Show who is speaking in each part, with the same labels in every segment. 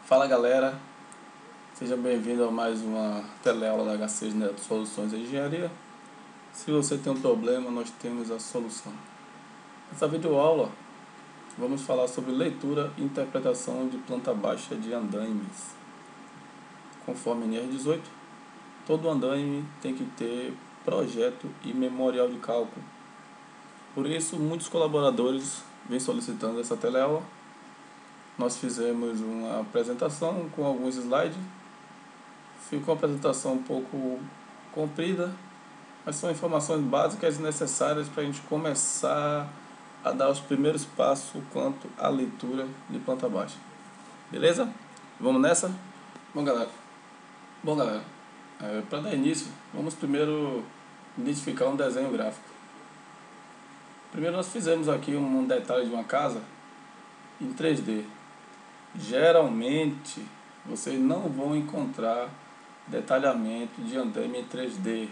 Speaker 1: Fala galera, seja bem-vindo a mais uma teleaula da H6 Neto Soluções da Engenharia. Se você tem um problema, nós temos a solução. Nessa videoaula, vamos falar sobre leitura e interpretação de planta baixa de andaimes. Conforme NR18, todo andaime tem que ter projeto e memorial de cálculo. Por isso, muitos colaboradores vêm solicitando essa teleaula. Nós fizemos uma apresentação com alguns slides. Ficou uma apresentação um pouco comprida, mas são informações básicas e necessárias para a gente começar a dar os primeiros passos quanto à leitura de planta baixa. Beleza? Vamos nessa? Bom galera, para dar início, vamos primeiro identificar um desenho gráfico. Primeiro nós fizemos aqui um detalhe de uma casa em 3D. Geralmente vocês não vão encontrar detalhamento de andaime em 3D.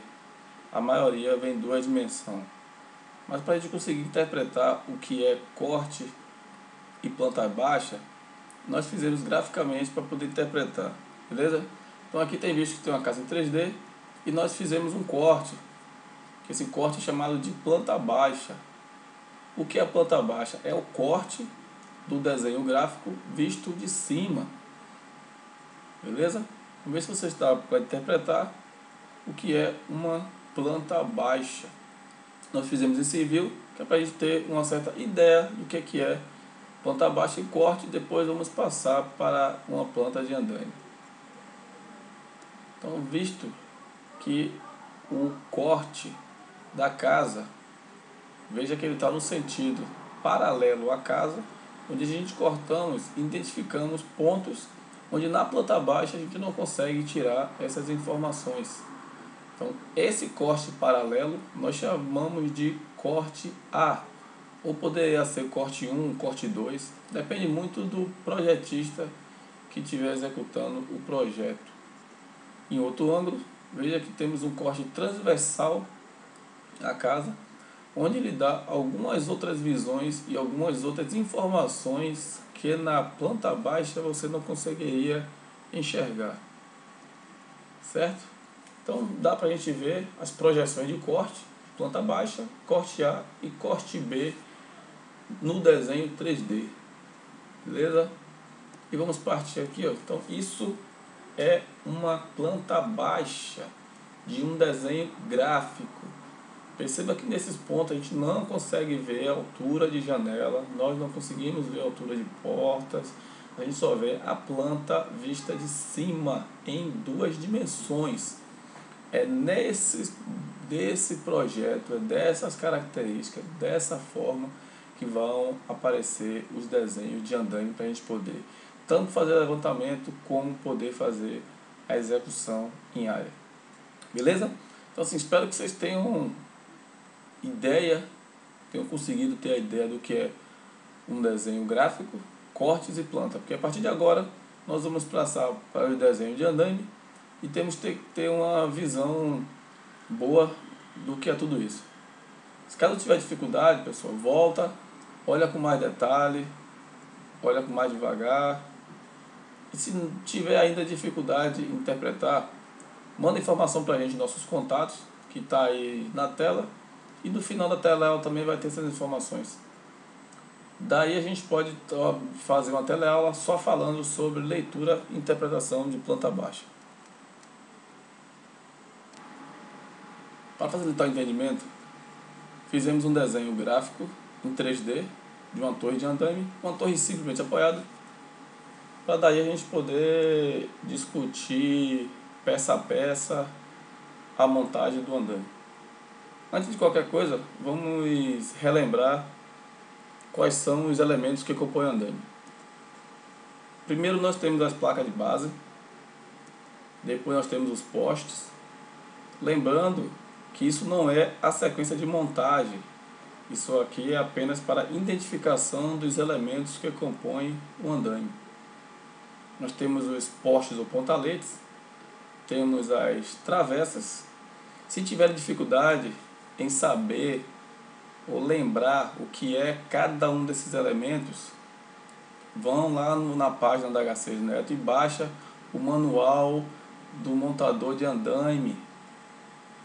Speaker 1: A maioria vem em 2 dimensões. Mas para a gente conseguir interpretar o que é corte e planta baixa, nós fizemos graficamente para poder interpretar, beleza? Então aqui tem visto que tem uma casa em 3D e nós fizemos um corte, que esse corte é chamado de planta baixa. O que é a planta baixa? É o corte do desenho gráfico visto de cima, beleza? Vamos ver se você está para interpretar o que é uma planta baixa. Nós fizemos esse review que é para a gente ter uma certa ideia do que é planta baixa e corte. Depois vamos passar para uma planta de andaime. Então, visto que o corte da casa, veja que ele está no sentido paralelo à casa, onde a gente cortamos, identificamos pontos onde na planta baixa a gente não consegue tirar essas informações. Então, esse corte paralelo nós chamamos de corte A, ou poderia ser corte 1, corte 2, depende muito do projetista que estiver executando o projeto. Em outro ângulo, veja que temos um corte transversal à casa, onde ele dá algumas outras visões e algumas outras informações que na planta baixa você não conseguiria enxergar, certo? Então dá para a gente ver as projeções de corte, planta baixa, corte A e corte B no desenho 3D, beleza? E vamos partir aqui, ó. Então isso é uma planta baixa de um desenho gráfico. Perceba que nesses pontos a gente não consegue ver a altura de janela, nós não conseguimos ver a altura de portas, a gente só vê a planta vista de cima em 2 dimensões. É desse projeto, é dessas características, dessa forma que vão aparecer os desenhos de andaime para a gente poder tanto fazer levantamento como poder fazer a execução em área. Beleza? Então assim, espero que vocês tenham conseguido ter a ideia do que é um desenho gráfico, cortes e planta, porque a partir de agora nós vamos passar para o desenho de andaime e temos que ter uma visão boa do que é tudo isso. Se caso tiver dificuldade, pessoal, volta, olha com mais detalhe, olha com mais devagar, e se tiver ainda dificuldade em interpretar, manda informação para a gente, nossos contatos, que está aí na tela. E no final da tela ela também vai ter essas informações. Daí a gente pode fazer uma teleaula só falando sobre leitura e interpretação de planta baixa. Para facilitar o entendimento, fizemos um desenho gráfico em 3D de uma torre de andaime, uma torre simplesmente apoiada, para daí a gente poder discutir peça a peça a montagem do andaime. Antes de qualquer coisa, vamos relembrar quais são os elementos que compõem o andaime. Primeiro nós temos as placas de base, depois nós temos os postes. Lembrando que isso não é a sequência de montagem, isso aqui é apenas para identificação dos elementos que compõem o andaime. Nós temos os postes ou pontaletes, temos as travessas. Se tiver dificuldade em saber ou lembrar o que é cada um desses elementos, vão lá na página da H6 Neto e baixa o manual do montador de andaime.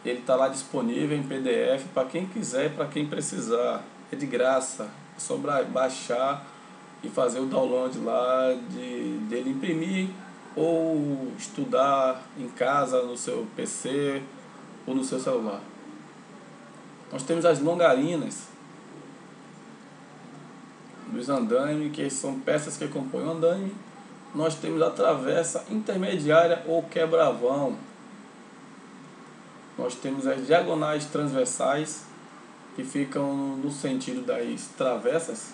Speaker 1: Ele está lá disponível em PDF para quem quiser, para quem precisar. É de graça, é só baixar e fazer o download lá dele imprimir ou estudar em casa no seu PC ou no seu celular. Nós temos as longarinas dos andaime, que são peças que compõem o andaime. Nós temos a travessa intermediária ou quebra-vão. Nós temos as diagonais transversais, que ficam no sentido das travessas.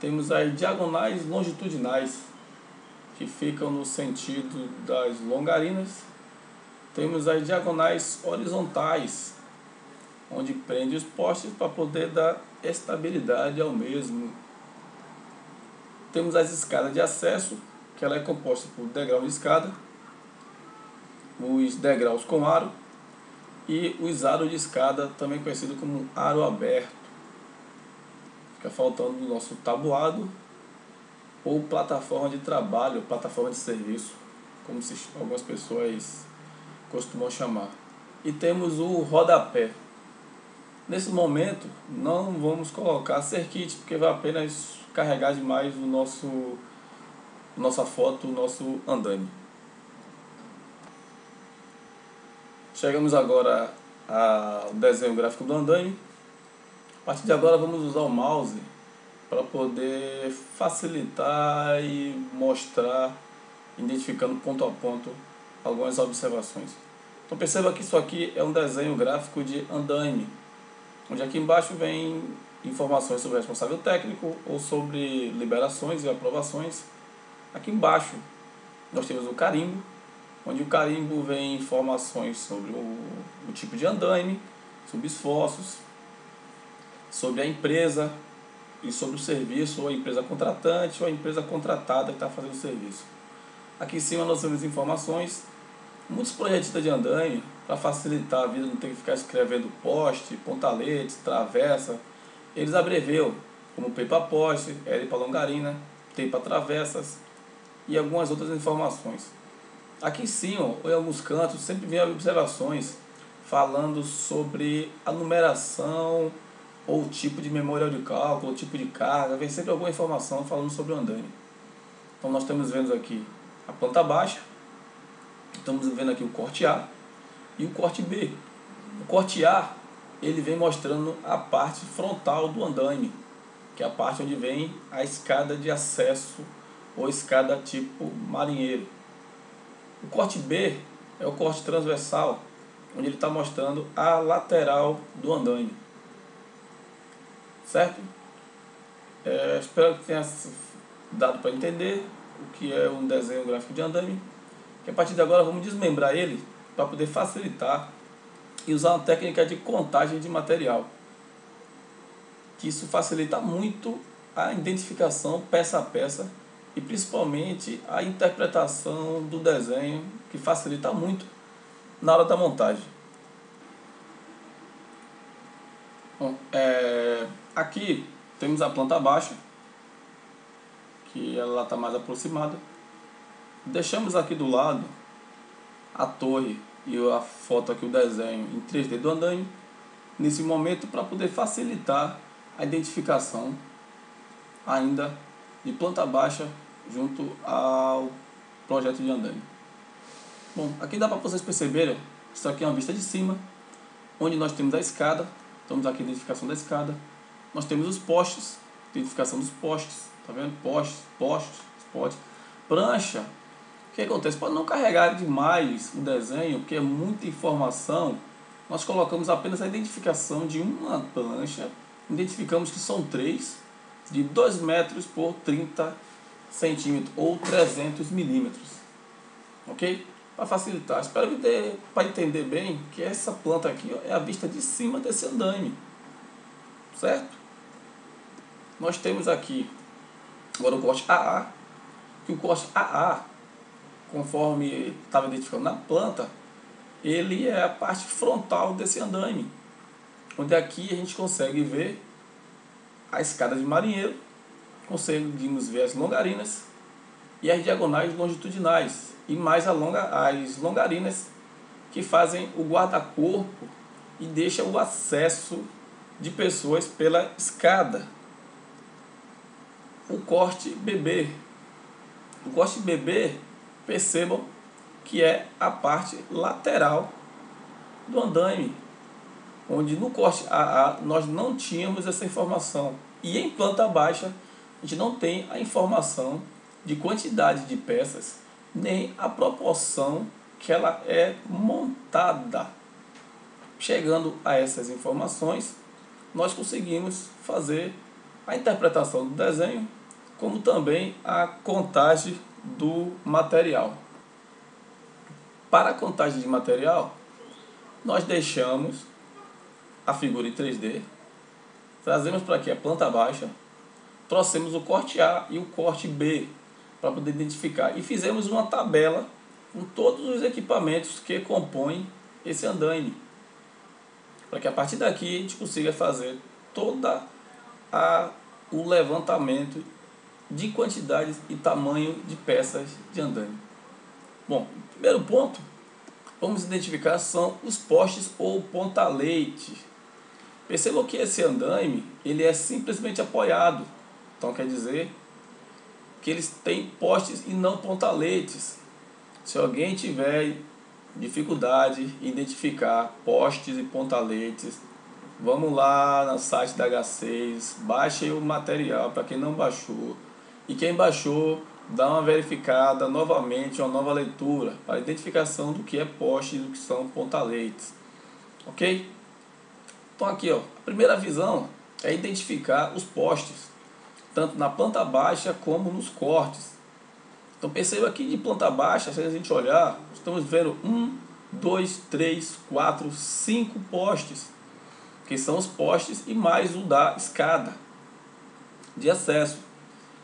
Speaker 1: Temos as diagonais longitudinais, que ficam no sentido das longarinas. Temos as diagonais horizontais, onde prende os postes para poder dar estabilidade ao mesmo. Temos as escadas de acesso, que ela é composta por degrau de escada, os degraus com aro e os aros de escada, também conhecido como aro aberto. Fica faltando no nosso tabuado, ou plataforma de trabalho, plataforma de serviço, como algumas pessoas costumam chamar. E temos o rodapé. Nesse momento não vamos colocar cerquite, porque vai apenas carregar demais nossa foto, o nosso andaime. Chegamos agora ao desenho gráfico do andaime. A partir de agora vamos usar o mouse para poder facilitar e mostrar, identificando ponto a ponto, algumas observações. Então perceba que isso aqui é um desenho gráfico de andaime, onde aqui embaixo vem informações sobre o responsável técnico ou sobre liberações e aprovações. Aqui embaixo nós temos o carimbo, onde o carimbo vem informações sobre o tipo de andaime, sobre esforços, sobre a empresa e sobre o serviço, ou a empresa contratante ou a empresa contratada que está fazendo o serviço. Aqui em cima nós temos informações. Muitos projetistas de andaime, para facilitar a vida, não ter que ficar escrevendo poste, pontalete, travessa, eles abreviam como P para poste, L para longarina, T para travessas e algumas outras informações. Aqui em cima, ou em alguns cantos, sempre vem observações falando sobre a numeração ou o tipo de memória de cálculo, o tipo de carga, vem sempre alguma informação falando sobre o andaime. Então nós estamos vendo aqui a planta baixa, estamos vendo aqui o corte A e o corte B. O corte A, ele vem mostrando a parte frontal do andaime, que é a parte onde vem a escada de acesso ou escada tipo marinheiro. O corte B é o corte transversal, onde ele está mostrando a lateral do andaime. Certo? Espero que tenha dado para entender o que é um desenho gráfico de andaime. Que a partir de agora vamos desmembrar ele para poder facilitar e usar uma técnica de contagem de material. Que isso facilita muito a identificação peça a peça e principalmente a interpretação do desenho, que facilita muito na hora da montagem. Bom, aqui temos a planta baixa, que ela está mais aproximada. Deixamos aqui do lado a torre e a foto aqui, o desenho em 3D do andaime, nesse momento, para poder facilitar a identificação ainda de planta baixa junto ao projeto de andaime. Bom, aqui dá para vocês perceberem, isso aqui é uma vista de cima, onde nós temos a escada. Estamos aqui a identificação da escada. Nós temos os postes, identificação dos postes, tá vendo? Postes, prancha. O que acontece? Para não carregar demais o desenho, porque é muita informação, nós colocamos apenas a identificação de uma prancha. Identificamos que são 3, de 2 metros por 30 centímetros, ou 300 milímetros. Ok? Para facilitar, espero que dê para entender bem que essa planta aqui, ó, é a vista de cima desse andaime, certo? Nós temos aqui agora o corte AA, que o corte AA, conforme estava identificando na planta, ele é a parte frontal desse andaime, onde aqui a gente consegue ver a escada de marinheiro, conseguimos ver as longarinas e as diagonais longitudinais, e mais as longarinas que fazem o guarda-corpo e deixam o acesso de pessoas pela escada. O corte BB. O corte BB, percebam que é a parte lateral do andaime, onde no corte AA nós não tínhamos essa informação. E em planta baixa a gente não tem a informação de quantidade de peças, nem a proporção que ela é montada. Chegando a essas informações, nós conseguimos fazer a interpretação do desenho, como também a contagem do material. Para a contagem de material, nós deixamos a figura em 3D, trazemos para aqui a planta baixa, trouxemos o corte A e o corte B para poder identificar, e fizemos uma tabela com todos os equipamentos que compõem esse andaime, para que a partir daqui a gente consiga fazer toda o levantamento de quantidades e tamanho de peças de andaime. Bom, primeiro ponto, vamos identificar são os postes ou ponta-leite. Percebam que esse andaime ele é simplesmente apoiado, então quer dizer que eles têm postes e não ponta-leites. Se alguém tiver dificuldade em identificar postes e ponta-leites, vamos lá no site da H6, baixe o material para quem não baixou, e quem baixou, dá uma verificada novamente, uma nova leitura para a identificação do que é poste e do que são ponta-leites. Ok? Então aqui, ó, a primeira visão é identificar os postes, tanto na planta baixa como nos cortes. Então perceba aqui de planta baixa, se a gente olhar, estamos vendo 1, 2, 3, 4, 5 postes, que são os postes e mais o da escada de acesso.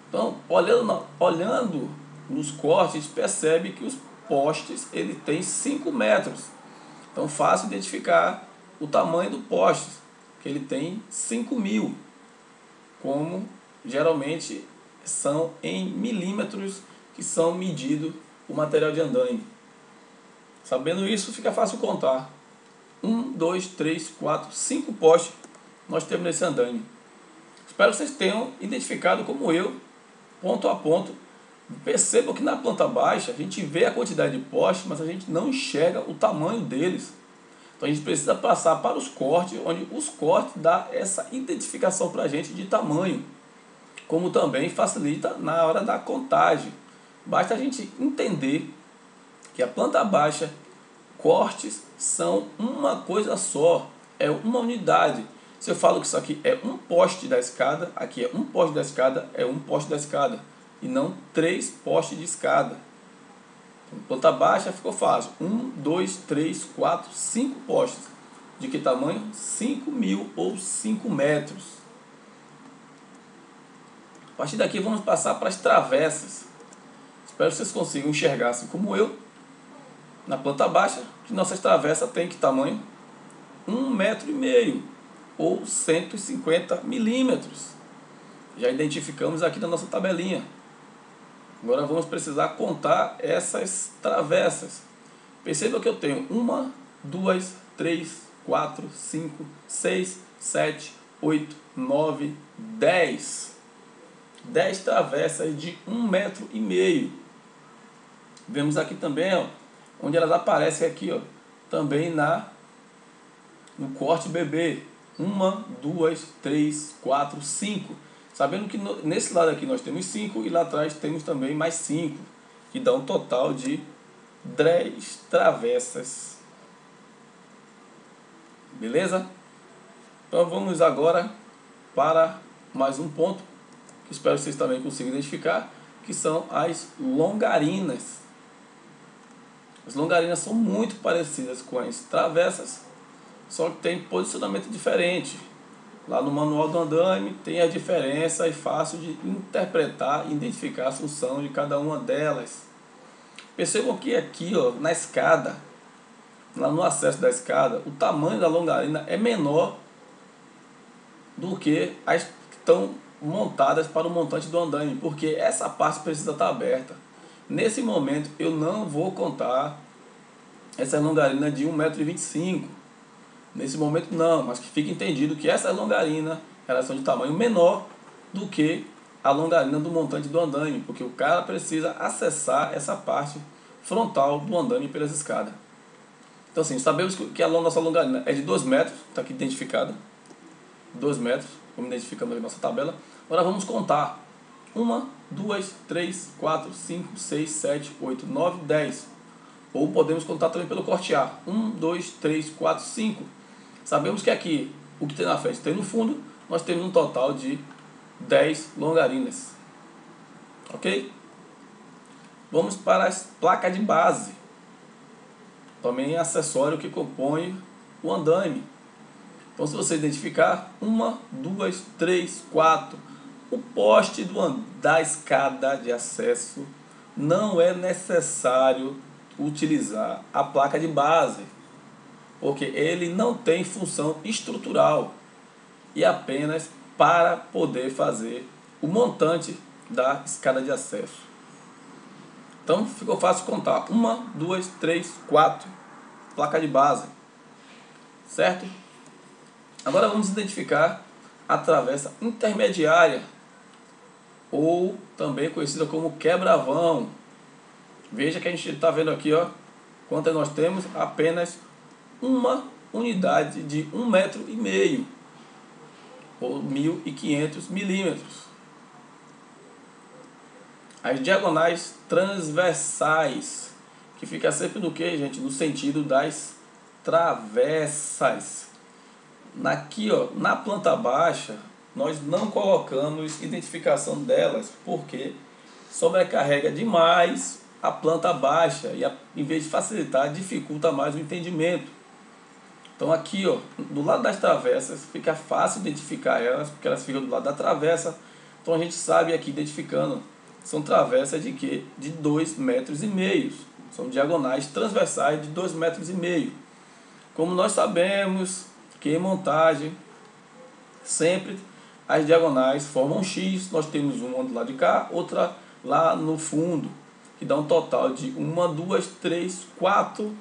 Speaker 1: Então, olhando nos cortes, a gente percebe que os postes ele tem 5 metros. Então, fácil identificar o tamanho do poste, que ele tem 5.000, como geralmente são em milímetros que são medido o material de andaime. Sabendo isso, fica fácil contar. 1, 2, 3, 4, 5 postes nós temos nesse andaime. Espero que vocês tenham identificado como eu, ponto a ponto. Percebam que na planta baixa a gente vê a quantidade de postes, mas a gente não enxerga o tamanho deles. Então a gente precisa passar para os cortes, onde os cortes dão essa identificação para a gente de tamanho, como também facilita na hora da contagem. Basta a gente entender que a planta baixa, cortes são uma coisa só, é uma unidade. Se eu falo que isso aqui é um poste da escada, aqui é um poste da escada, é um poste da escada, e não 3 postes de escada. Então, planta baixa ficou fácil. 1, 2, 3, 4, 5 postes. De que tamanho? 5.000 ou 5 metros. A partir daqui vamos passar para as travessas. Espero que vocês consigam enxergar assim como eu. Na planta baixa, que nossas travessas têm que tamanho? 1,5 metro ou 150 milímetros. Já identificamos aqui na nossa tabelinha. Agora vamos precisar contar essas travessas. Perceba que eu tenho 1, 2, 3, 4, 5, 6, 7, 8, 9, 10. 10 travessas de 1,5 metro. Vemos aqui também, ó, onde elas aparecem aqui, ó, também no corte BB. 1, 2, 3, 4, 5. Sabendo que nesse lado aqui nós temos 5 e lá atrás temos também mais 5, que dá um total de 10 travessas. Beleza? Então vamos agora para mais um ponto, que espero que vocês também consigam identificar, que são as longarinas. As longarinas são muito parecidas com as travessas, só que tem posicionamento diferente. Lá no manual do andaime tem a diferença, é fácil de interpretar e identificar a função de cada uma delas. Percebam que aqui, ó, na escada, lá no acesso da escada, o tamanho da longarina é menor do que as que estão montadas para o montante do andaime, porque essa parte precisa estar aberta. Nesse momento eu não vou contar essa longarina de 1,25 m. Nesse momento não, mas que fique entendido que essa longarina elas são de tamanho menor do que a longarina do montante do andaime, porque o cara precisa acessar essa parte frontal do andaime pelas escadas. Então assim, sabemos que a nossa longarina é de 2 metros, está aqui identificada, 2 metros, como identificamos na nossa tabela. Agora vamos contar: 1, 2, 3, 4, 5, 6, 7, 8, 9, 10. Ou podemos contar também pelo corte A: 1, 2, 3, 4, 5. Sabemos que aqui, o que tem na frente tem no fundo, nós temos um total de 10 longarinas. Ok? Vamos para as placas de base, também acessório que compõe o andaime. Então, se você identificar 1, 2, 3, 4, o poste da escada de acesso, não é necessário utilizar a placa de base, porque ele não tem função estrutural e apenas para poder fazer o montante da escada de acesso. Então ficou fácil contar: 1, 2, 3, 4, placa de base, certo? Agora vamos identificar a travessa intermediária, ou também conhecida como quebra-vão. Veja que a gente está vendo aqui, ó, quantas nós temos: apenas uma unidade de 1,5 m, ou 1.500 milímetros. As diagonais transversais, que fica sempre no que, gente? No sentido das travessas. Aqui, ó, na planta baixa, nós não colocamos identificação delas, porque sobrecarrega demais a planta baixa e, em vez de facilitar, dificulta mais o entendimento. Então aqui, ó, do lado das travessas, fica fácil identificar elas, porque elas ficam do lado da travessa. Então a gente sabe aqui, identificando, são travessas de quê? De 2,5 metros. São diagonais transversais de 2,5 metros. Como nós sabemos que em montagem, sempre as diagonais formam um X. Nós temos uma do lado de cá, outra lá no fundo, que dá um total de 1, 2, 3, 4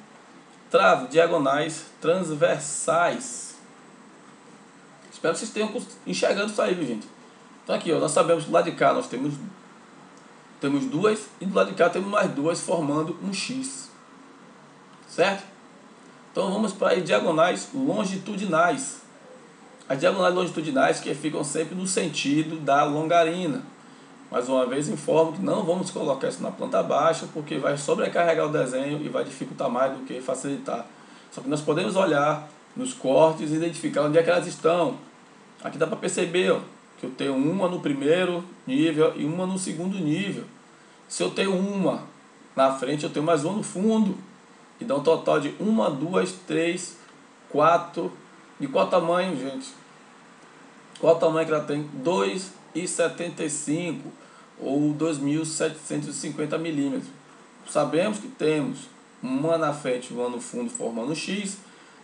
Speaker 1: diagonais transversais. Espero que vocês tenham enxergando isso aí, viu, gente? Então aqui, ó, nós sabemos que do lado de cá nós temos duas, e do lado de cá temos mais duas, formando um X. Certo? Então vamos para as diagonais longitudinais. As diagonais longitudinais que ficam sempre no sentido da longarina. Mais uma vez informo que não vamos colocar isso na planta baixa, porque vai sobrecarregar o desenho e vai dificultar mais do que facilitar. Só que nós podemos olhar nos cortes e identificar onde é que elas estão. Aqui dá para perceber, ó, que eu tenho uma no primeiro nível e uma no segundo nível. Se eu tenho uma na frente, eu tenho mais uma no fundo. E dá um total de 1, 2, 3, 4. De qual tamanho, gente? Qual o tamanho que ela tem? 2,75 ou 2.750 milímetros. Sabemos que temos uma na frente e uma no fundo formando um X.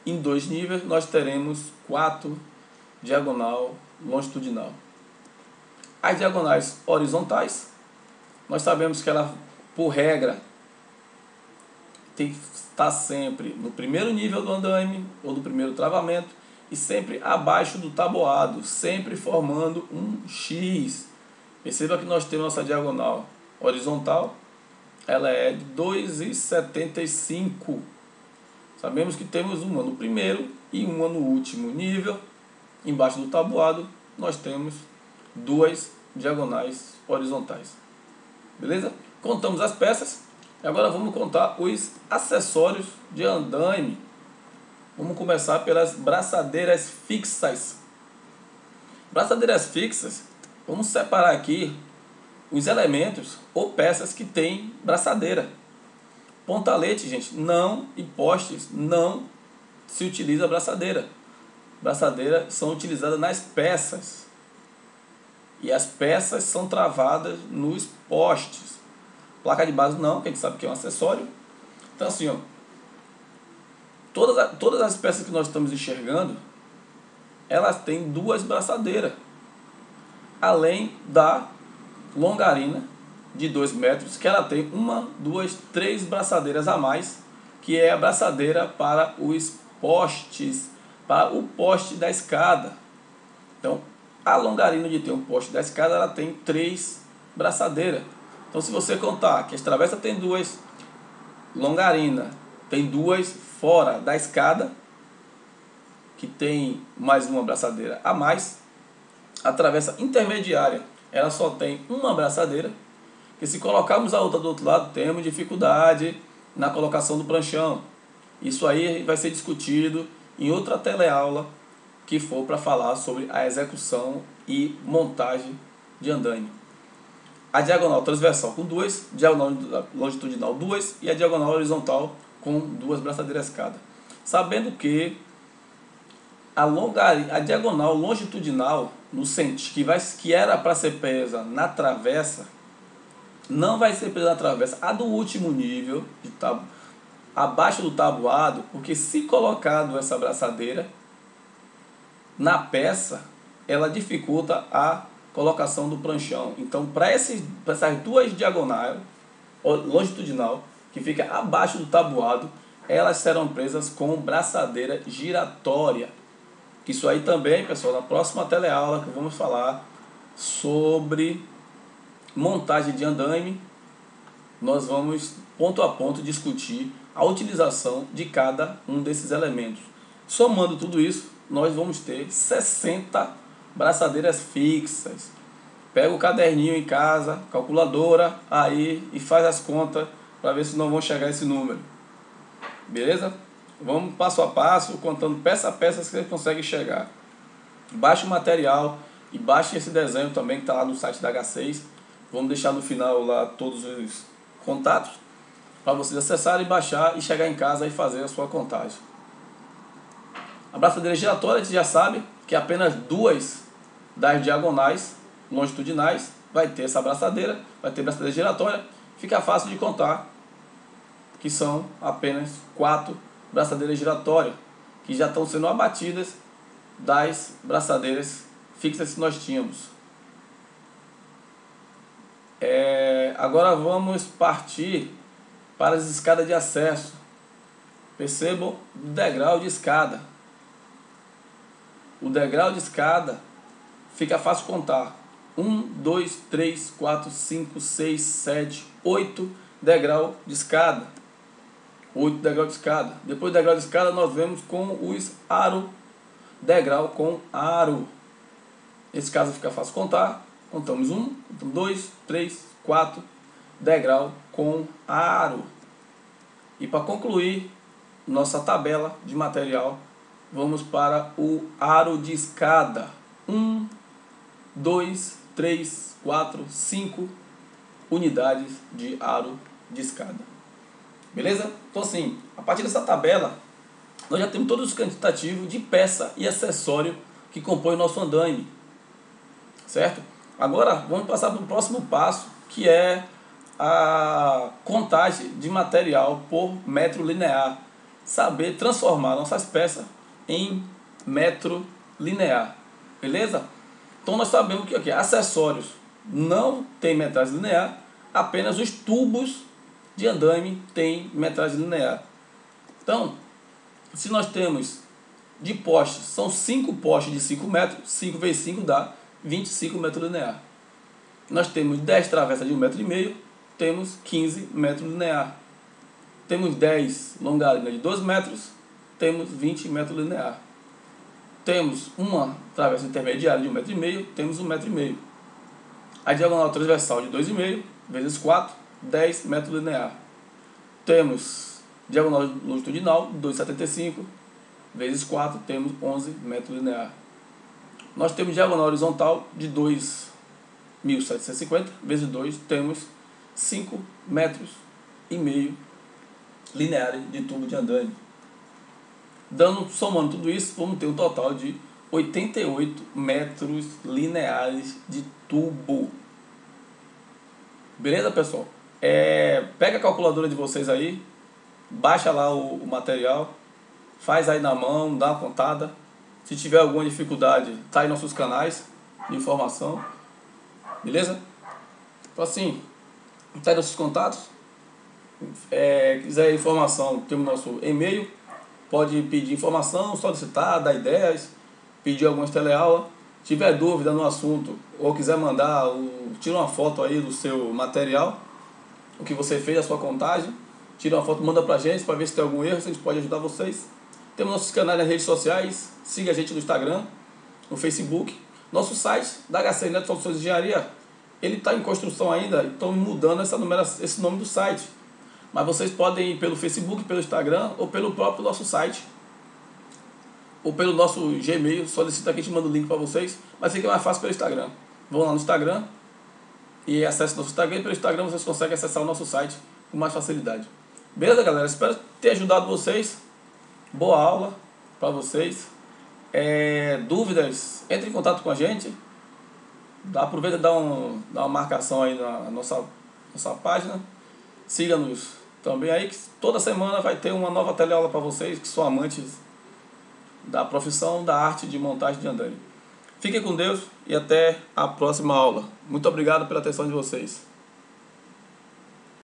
Speaker 1: Em 2 níveis nós teremos 4 diagonal longitudinal. As diagonais horizontais, nós sabemos que ela, por regra, tem que estar sempre no primeiro nível do andaime ou do primeiro travamento e sempre abaixo do tabuado, sempre formando um X. Perceba que nós temos nossa diagonal horizontal, ela é de 2,75. Sabemos que temos uma no primeiro e uma no último nível. Embaixo do tabuado nós temos 2 diagonais horizontais. Beleza? Contamos as peças. E agora vamos contar os acessórios de andaime. Vamos começar pelas braçadeiras fixas. Braçadeiras fixas, vamos separar aqui os elementos ou peças que têm braçadeira. Pontalete, gente, não, e postes, não se utiliza braçadeira. Braçadeiras são utilizadas nas peças. E as peças são travadas nos postes. Placa de base não, que a gente sabe que é um acessório. Então assim, ó, todas as peças que nós estamos enxergando, elas têm 2 braçadeiras. além da longarina de 2 metros, que ela tem 1, 2, 3 braçadeiras a mais, que é a braçadeira para os postes, para o poste da escada. Então, a longarina de ter um poste da escada, ela tem 3 braçadeiras. Então, se você contar que as travessas tem 2, longarina tem 2 fora da escada, que tem mais uma braçadeira a mais, a travessa intermediária, ela só tem uma braçadeira, que se colocarmos a outra do outro lado, temos dificuldade na colocação do pranchão. Isso aí vai ser discutido em outra teleaula que for para falar sobre a execução e montagem de andaime. A diagonal transversal com 2, diagonal longitudinal 2 e a diagonal horizontal com 2 braçadeiras cada. Sabendo que a diagonal longitudinal, no sentido que era para ser presa na travessa, não vai ser presa na travessa a do último nível, abaixo do tabuado, porque se colocado essa braçadeira na peça, ela dificulta a colocação do pranchão. Então, para essas 2 diagonais, longitudinal, que fica abaixo do tabuado, elas serão presas com braçadeira giratória. Isso aí também, pessoal, na próxima teleaula que vamos falar sobre montagem de andaime, nós vamos ponto a ponto discutir a utilização de cada um desses elementos. Somando tudo isso, nós vamos ter 60 braçadeiras fixas. Pega o caderninho em casa, calculadora aí e faz as contas para ver se não vão chegar a esse número. Beleza? Vamos passo a passo, contando peça a peça que você consegue chegar. Baixe o material e baixe esse desenho também que está lá no site da H6. Vamos deixar no final lá todos os contatos para vocês acessarem, baixar e chegar em casa e fazer a sua contagem. A braçadeira giratória, a gente já sabe que apenas 2 das diagonais longitudinais vai ter essa braçadeira, vai ter braçadeira giratória. Fica fácil de contar que são apenas 4 braçadeiras giratórias, que já estão sendo abatidas das braçadeiras fixas que nós tínhamos. Agora vamos partir para as escadas de acesso. Percebam o degrau de escada. O degrau de escada fica fácil contar. 1, 2, 3, 4, 5, 6, 7, 8 degrau de escada. 8 degraus de escada. Depois do degrau de escada nós vemos com os aro. Degrau com aro. Nesse caso fica fácil contar. Contamos 1, 2, 3, 4 degrau com aro. E para concluir nossa tabela de material, vamos para o aro de escada. 1, 2, 3, 4, 5 unidades de aro de escada. Beleza? Então assim, a partir dessa tabela, nós já temos todos os quantitativos de peça e acessório que compõem o nosso andaime. Certo? Agora vamos passar para o próximo passo, que é a contagem de material por metro linear. Saber transformar nossas peças em metro linear. Beleza? Então nós sabemos que aqui, acessórios não tem metragem linear, apenas os tubos de andaime têm metragem linear. Então, se nós temos de postes, são 5 postes de 5 metros, 5 vezes 5 dá 25 metros linear. Nós temos 10 travessas de 1,5 m, temos 15 metros linear. Temos 10 longarinas de 2 metros, temos 20 metros linear. Temos uma travessa intermediária de 1,5 m, temos 1,5 m. A diagonal transversal de 2,5 vezes 4, 10 metros linear. Temos diagonal longitudinal de 2,75 vezes 4, temos 11 metros linear. Nós temos diagonal horizontal de 2.750 vezes 2, temos 5,5 metros lineares de tubo de andaime. Somando tudo isso, vamos ter um total de 88 metros lineares de tubo. Beleza, pessoal? Pega a calculadora de vocês aí, baixa lá o material, faz aí na mão, dá uma contada. Se tiver alguma dificuldade, tá aí nossos canais de informação. Beleza? Então assim, tá aí nossos contatos. Quiser informação, temos nosso e-mail. Pode pedir informação, solicitar, dar ideias, pedir algumas teleaula. Tiver dúvida no assunto ou quiser mandar, tira uma foto aí do seu material, o que você fez, a sua contagem. Tira uma foto, manda pra gente para ver se tem algum erro, se a gente pode ajudar vocês. Temos nossos canais nas redes sociais, siga a gente no Instagram, no Facebook. Nosso site da HC Neto Soluções de Engenharia, ele está em construção ainda, estão mudando esse nome do site. Mas vocês podem ir pelo Facebook, pelo Instagram ou pelo próprio nosso site. Ou pelo nosso Gmail, solicita que a gente manda o link para vocês. Mas fica mais fácil pelo Instagram. Vão lá no Instagram e acesse nosso Instagram. E pelo Instagram vocês conseguem acessar o nosso site com mais facilidade. Beleza, galera? Espero ter ajudado vocês. Boa aula para vocês. Dúvidas, entre em contato com a gente. Aproveita e dá uma marcação aí na nossa página. Siga-nos também aí, que toda semana vai ter uma nova teleaula para vocês que são amantes da profissão, da arte de montagem de andaime. Fiquem com Deus e até a próxima aula. Muito obrigado pela atenção de vocês.